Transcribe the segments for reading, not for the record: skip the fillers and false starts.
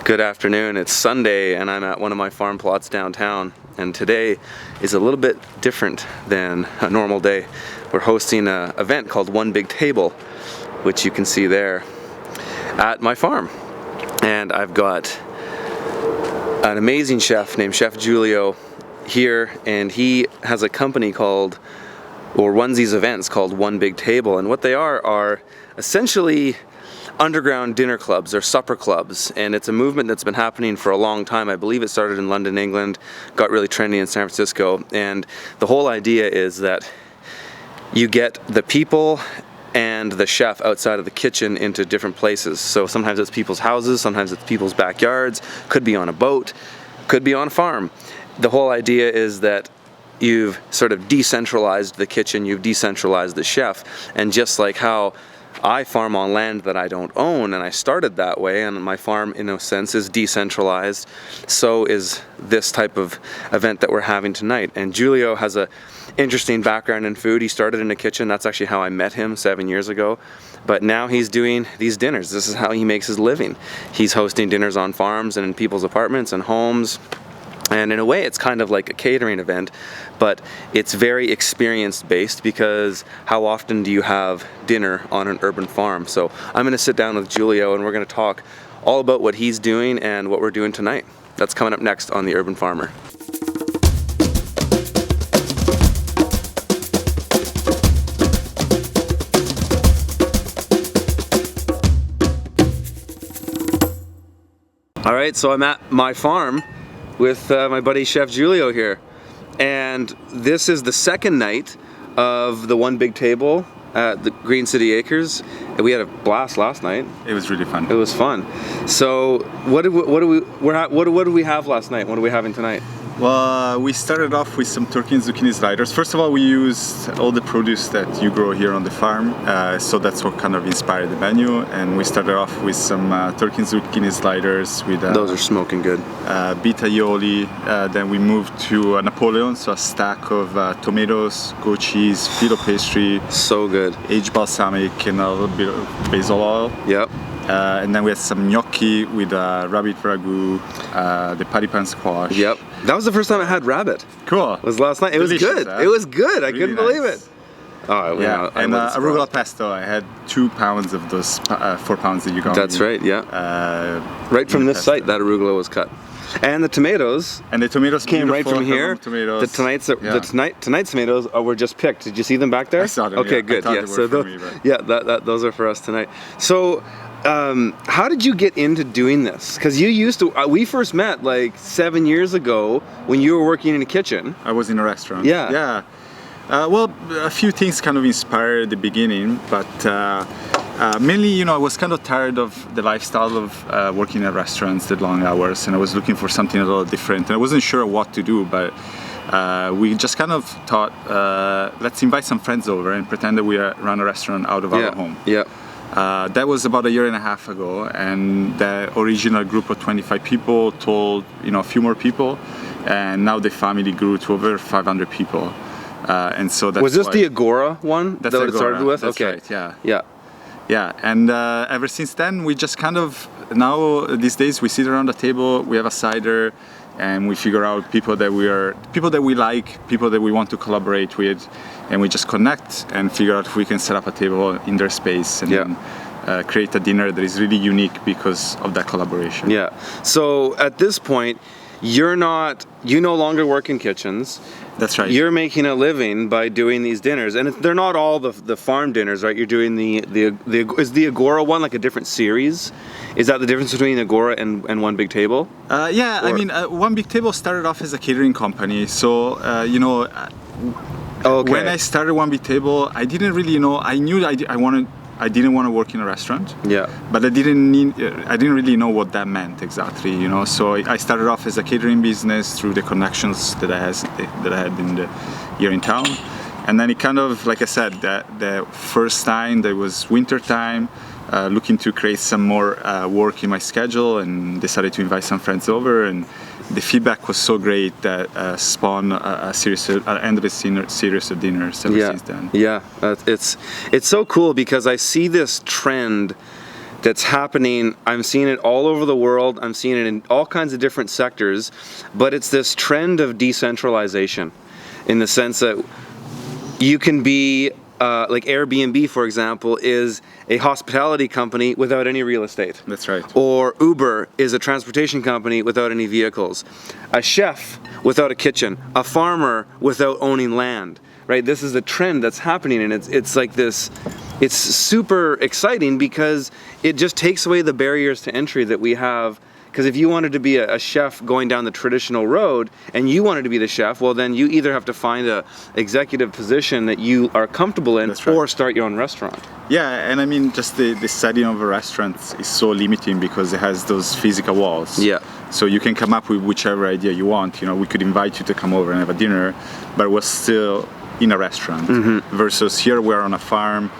Good afternoon. It's Sunday and I'm at one of my farm plots downtown, and today is a little bit different than a normal day. We're hosting an event called One Big Table, which you can see there at my farm. And I've got an amazing chef named Chef Giulio here, and he has a company called, or runs these events called One Big Table, and what they are essentially underground dinner clubs or supper clubs, and it's a movement that's been happening for a long time. I believe it started in London, England, got really trendy in San Francisco, and the whole idea is that you get the people and the chef outside of the kitchen into different places. So sometimes it's people's houses, sometimes it's people's backyards, could be on a boat, could be on a farm. The whole idea is that you've sort of decentralized the kitchen, you've decentralized the chef, and just like how I farm on land that I don't own, and I started that way, and my farm in a sense is decentralized, so is this type of event that we're having tonight. And Giulio has a interesting background in food. He started in a kitchen. That's actually how I met him 7 years ago, but now he's doing these dinners. This is how he makes his living. He's hosting dinners on farms and in people's apartments and homes. And in a way, it's kind of like a catering event, but it's very experience-based, because how often do you have dinner on an urban farm? So I'm going to sit down with Giulio and we're going to talk all about what he's doing and what we're doing tonight. That's coming up next on The Urban Farmer. All right, so I'm at my farm with my buddy Chef Giulio here, and this is the second night of the One Big Table at the Green City Acres. And we had a blast last night. It was really fun. It was fun. So what do we have last night? What are we having tonight? Well, we started off with some turkey and zucchini sliders. First of all, we used all the produce that you grow here on the farm, so that's what kind of inspired the menu. And we started off with some turkey and zucchini sliders with those are smoking good. Beet aioli. Then we moved to a Napoleon, so a stack of tomatoes, goat cheese, filo pastry. So good. Aged balsamic and a little bit of basil oil. Yep. And then we had some gnocchi with rabbit ragu, the patty pan squash. Yep. That was the first time I had rabbit. Cool. It was last night. It Delicious, was good. It was good. I couldn't believe it. Oh, yeah. And arugula pesto. I had 2 pounds of those 4 pounds that you got. That's right. Yeah. Right from this site, that arugula was cut. And the tomatoes. And the tomatoes came right from here. Tomatoes. Tonight's tomatoes were just picked. Did you see them back there? I saw them. Okay, yeah. good. I Yeah. So those are for us tonight. So. How did you get into doing this? Because you used to, we first met like 7 years ago when you were working in a kitchen. I was in a restaurant. Yeah. Yeah. Well, a few things kind of inspired at the beginning, but mainly, I was kind of tired of the lifestyle of working in restaurants, the long hours, and I was looking for something a little different. And I wasn't sure what to do, but we just kind of thought, let's invite some friends over and pretend that we run a restaurant out of our home. Yeah. That was about 1.5 years ago, and the original group of 25 people told a few more people, and now the family grew to over 500 people. And so that's was this the Agora one that it started with? That's okay. Right, yeah. And ever since then, we just kind of these days we sit around the table, we have a cider, and we figure out people that we like, people that we want to collaborate with, and we just connect and figure out if we can set up a table in their space and create a dinner that is really unique because of that collaboration. Yeah. So at this point, you no longer work in kitchens. That's right. You're making a living by doing these dinners, and they're not all the farm dinners, right? You're doing is the Agora one like a different series? Is that the difference between Agora and One Big Table? Yeah, I mean, One Big Table started off as a catering company, so Okay. when I started One Big Table, I didn't really know. I knew I didn't want to work in a restaurant. Yeah. But I didn't really know what that meant exactly. So I started off as a catering business through the connections that I had here in town, and then it kind of, like I said, the first time there was winter time. Looking to create some more work in my schedule, and decided to invite some friends over, and the feedback was so great that spawned an endless series of dinners ever since then. Yeah, it's so cool because I see this trend that's happening. I'm seeing it all over the world. I'm seeing it in all kinds of different sectors, but it's this trend of decentralization in the sense that you can be like Airbnb, for example, is a hospitality company without any real estate. That's right. Or Uber is a transportation company without any vehicles. A chef without a kitchen. A farmer without owning land. Right? This is a trend that's happening, and it's like this. It's super exciting because it just takes away the barriers to entry that we have. Because if you wanted to be a chef going down the traditional road and you wanted to be the chef, well, then you either have to find a executive position that you are comfortable in, That's right. or start your own restaurant. Yeah, and I mean, just the setting of a restaurant is so limiting because it has those physical walls. Yeah. So you can come up with whichever idea you want. You know, we could invite you to come over and have a dinner, but we're still in a restaurant. Versus here we're on a farm.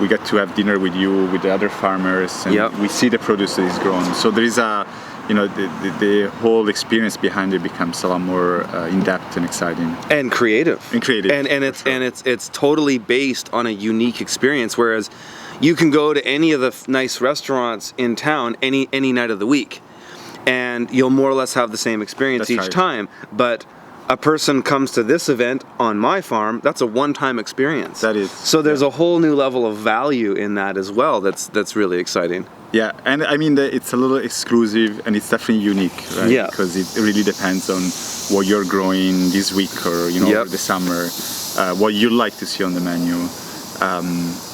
We get to have dinner with you, with the other farmers, and we see the produce that is grown. So there is a, you know, the whole experience behind it becomes a lot more in depth and exciting and creative. And It's totally based on a unique experience. Whereas you can go to any of the nice restaurants in town any night of the week, and you'll more or less have the same experience each time. But a person comes to this event on my farm, that's a one-time experience. That is. So there's a whole new level of value in that as well. That's really exciting. Yeah, and I mean, it's a little exclusive and it's definitely unique, right? Yeah. Because it really depends on what you're growing this week or, you know, over the summer, what you'd like to see on the menu.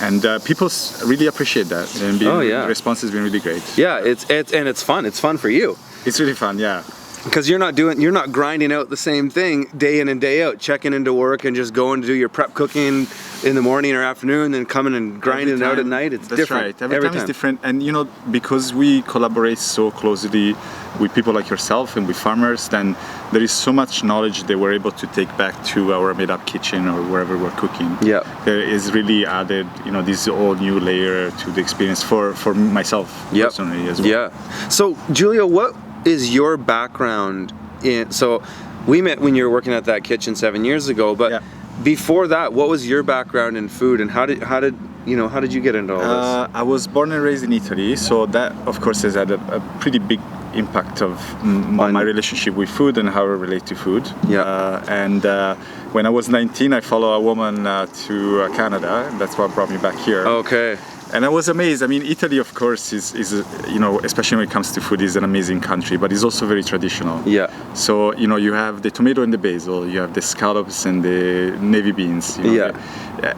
And people really appreciate that. And the response has been really great. Yeah, it's fun. It's fun for you. It's really fun, yeah. Because you're not grinding out the same thing day in and day out, checking into work and just going to do your prep cooking in the morning or afternoon, then coming and grinding it out at night. It's different. That's right. Every time is different. And you know, because we collaborate so closely with people like yourself and with farmers, then there is so much knowledge that we're able to take back to our made-up kitchen or wherever we're cooking. Yeah. There is really added, you know, this whole new layer to the experience for myself personally as well. Yeah. So, Giulio, what is your background in? So we met when you were working at that kitchen 7 years ago, but before that, what was your background in food, and how did you get into all this? I was born and raised in Italy, so that of course has had a pretty big impact of my relationship with food and how I relate to food. And when I was 19, I followed a woman to Canada, and that's what brought me back here. Okay. And I was amazed. I mean, Italy, of course, is you know, especially when it comes to food, is an amazing country, but it's also very traditional. Yeah. So, you know, you have the tomato and the basil, you have the scallops and the navy beans. You know,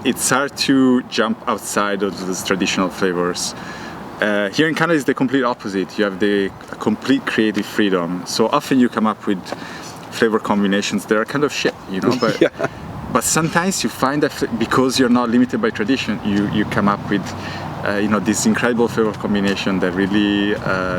it's hard to jump outside of those traditional flavors. Here in Canada, it's the complete opposite. You have the complete creative freedom. So often you come up with flavor combinations that are kind of shit, you know, but but sometimes you find that because you're not limited by tradition, you come up with you know, this incredible flavor combination that really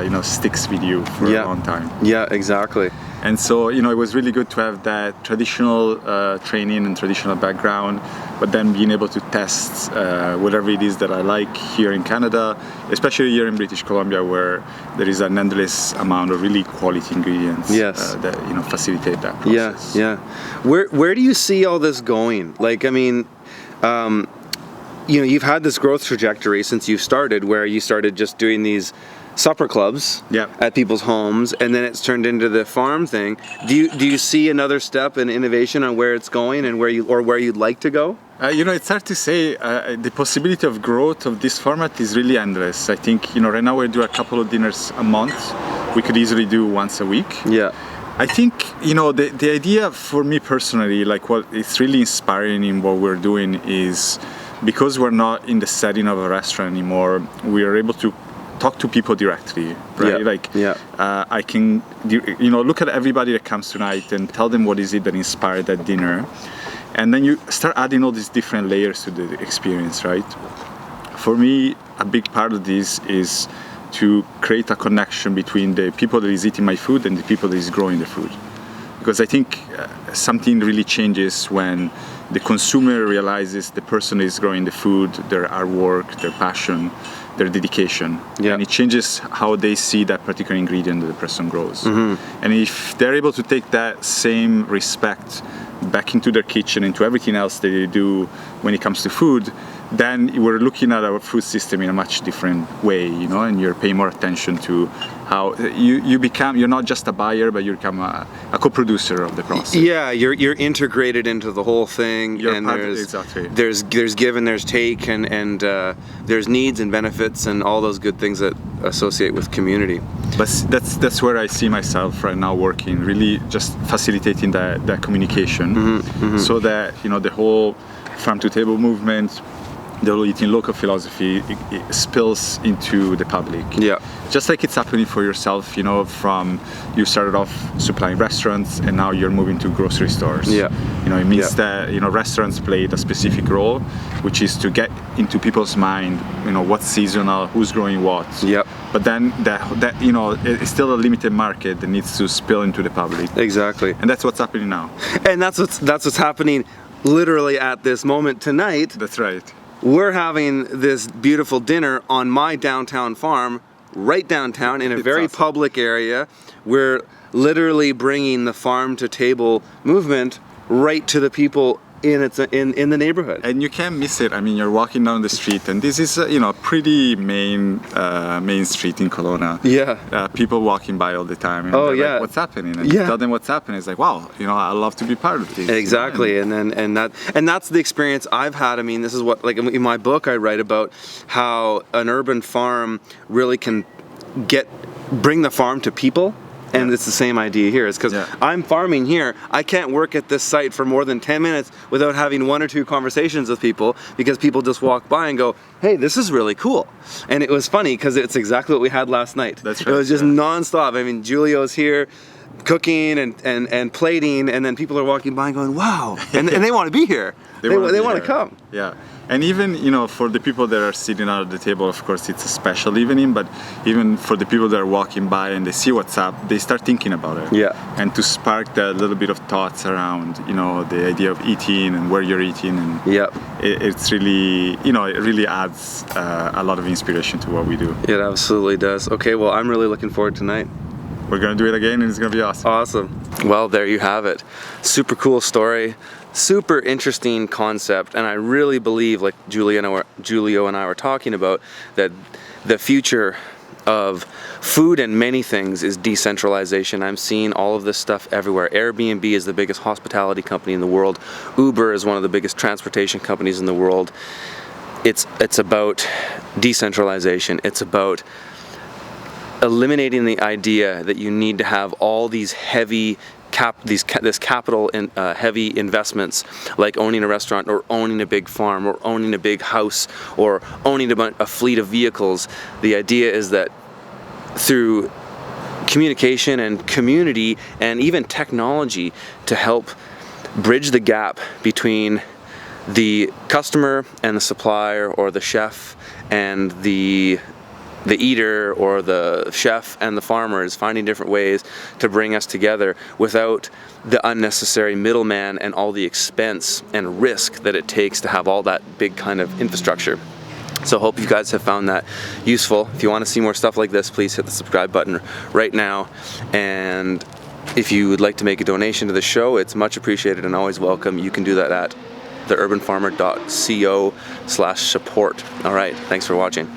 you know, sticks with you for a long time. Yeah, exactly. And so, you know, it was really good to have that traditional training and traditional background, but then being able to test whatever it is that I like here in Canada, especially here in British Columbia, where there is an endless amount of really quality ingredients that, you know, facilitate that process. Yeah. Where do you see all this going? Like, I mean, you know, you've had this growth trajectory since you started, where you started just doing these supper clubs at people's homes, and then it's turned into the farm thing. Do you see another step in innovation on where it's going and where you'd like to go? You know, it's hard to say. The possibility of growth of this format is really endless. I think, you know, right now we do a couple of dinners a month. We could easily do once a week. Yeah. I think, you know, the idea for me personally, like what it's really inspiring in what we're doing is, because we're not in the setting of a restaurant anymore, we are able to talk to people directly, right? I can, you know, look at everybody that comes tonight and tell them what is it that inspired that dinner, and then you start adding all these different layers to the experience, right? For me, a big part of this is to create a connection between the people that is eating my food and the people that is growing the food, because I think something really changes when the consumer realizes the person is growing the food, their artwork, their passion, their dedication, and it changes how they see that particular ingredient that the person grows. And if they're able to take that same respect back into their kitchen, into everything else that they do when it comes to food, then we're looking at our food system in a much different way, you know, and you're paying more attention to how you're not just a buyer, but you become a co-producer of the process. Yeah, you're integrated into the whole thing, You're and part- there's exactly. there's give and there's take, and there's needs and benefits and all those good things that associate with community. But that's where I see myself right now working, really just facilitating that communication, so that, you know, the whole farm to table movement, the whole eating local philosophy, it spills into the public. Yeah. Just like it's happening for yourself, you know, from you started off supplying restaurants and now you're moving to grocery stores. Yeah. You know, it means that, you know, restaurants played a specific role, which is to get into people's mind, you know, what's seasonal, who's growing what. Yep. But then that you know, it's still a limited market that needs to spill into the public. Exactly. And that's what's happening now. And that's what's happening literally at this moment tonight. That's right. We're having this beautiful dinner on my downtown farm, right downtown in a very awesome. public area. We're literally bringing the farm to table movement right to the people in the neighborhood. And you can't miss it. I mean, you're walking down the street, and this is you know, a pretty main street in Kelowna. Yeah. People walking by all the time. And Oh, they're yeah. like, what's happening? And you tell them what's happening. It's like, wow, you know, I love to be part of this. Exactly, You know? and that's the experience I've had. I mean, this is what, like, in my book I write about how an urban farm really can bring the farm to people. And it's the same idea here. It's because I'm farming here. I can't work at this site for more than 10 minutes without having one or two conversations with people, because people just walk by and go, hey, this is really cool. And it was funny because it's exactly what we had last night. That's right. It was just nonstop. I mean, Giulio's here cooking and plating, and then people are walking by and going, wow. And they want to be here. They want to come. Yeah. And even, you know, for the people that are sitting out at the table, of course, it's a special evening, but even for the people that are walking by and they see what's up, they start thinking about it. Yeah. And to spark that little bit of thoughts around, you know, the idea of eating and where you're eating. And it's really, you know, it really adds a lot of inspiration to what we do. It absolutely does. Okay, well, I'm really looking forward to tonight. We're going to do it again, and it's going to be awesome. Awesome. Well, there you have it. Super cool story. Super interesting concept, and I really believe, like Giulio and I were talking about, that the future of food and many things is decentralization. I'm seeing all of this stuff everywhere. Airbnb is the biggest hospitality company in the world. Uber is one of the biggest transportation companies in the world. It's about decentralization. It's about eliminating the idea that you need to have all these heavy this capital and heavy investments, like owning a restaurant or owning a big farm or owning a big house or owning a fleet of vehicles. The idea is that through communication and community and even technology to help bridge the gap between the customer and the supplier, or the chef and the eater, or the chef and the farmer, is finding different ways to bring us together without the unnecessary middleman and all the expense and risk that it takes to have all that big kind of infrastructure. So hope you guys have found that useful. If you want to see more stuff like this, please hit the subscribe button right now. And if you would like to make a donation to the show, it's much appreciated and always welcome. You can do that at theurbanfarmer.co/support. All right, thanks for watching.